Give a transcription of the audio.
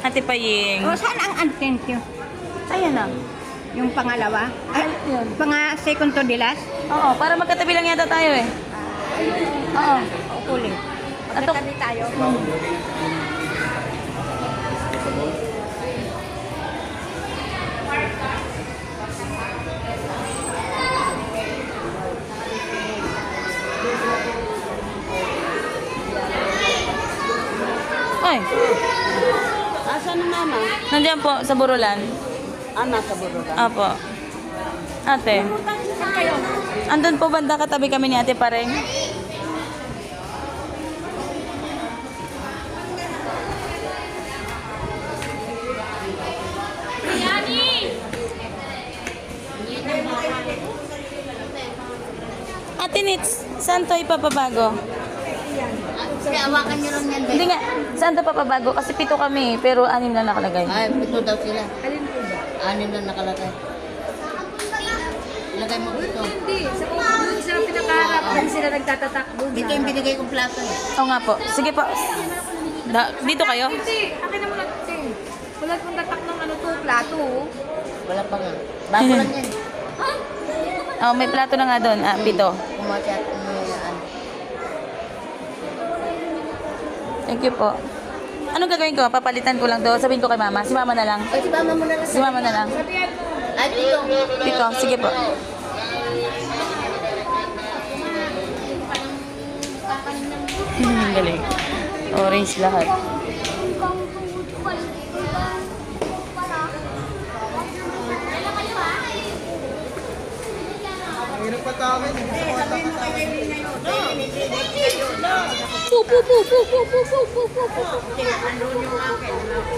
Ate Paying. O, saan ang thank you? Ayan na. Yung pangalawa? Ay, Yun. second to the last? Oo, para magkatabi lang yata tayo eh. Oo. Uli. Magkatabi tayo. Ay, Asan ang mama? nandiyan po sa Burulan. Nasa Burulan. Apo. Ate. Andun po banda katabi kami ni Ate Pareng. Ate Nits, saan to ipapabago? Kaya awakan nyo lang yan, Hindi nga, saan to papabago? Kasi 7 kami, pero 6 lang nakalagay. Ay, 7 daw sila. Alin po ba? 6 na nakalagay. Ilagay mo ito. Hindi, sa doon sila pinakaharap, doon sila nagtatatakbo. Ito yung binigay kong plato eh. Oo nga po. Sige po. Dito kayo? Hindi, akin naman natin. Wala kong tatak ng ano to, plato. Wala pa nga. Bago lang yan. Oh, may plato na nga doon. 7. Kumati at umayaan. Thank you po. Anong gagawin ko? Papalitan ko lang doon. Sabihin ko kay mama. Si mama na lang. Ay, si mama mo na lang. Si mama na lang. Ay, dito. Dito. Sige po. Galing. Orange lahat. Pu, pu, pu, pu, pu, pu, pu, pu, pu, pu.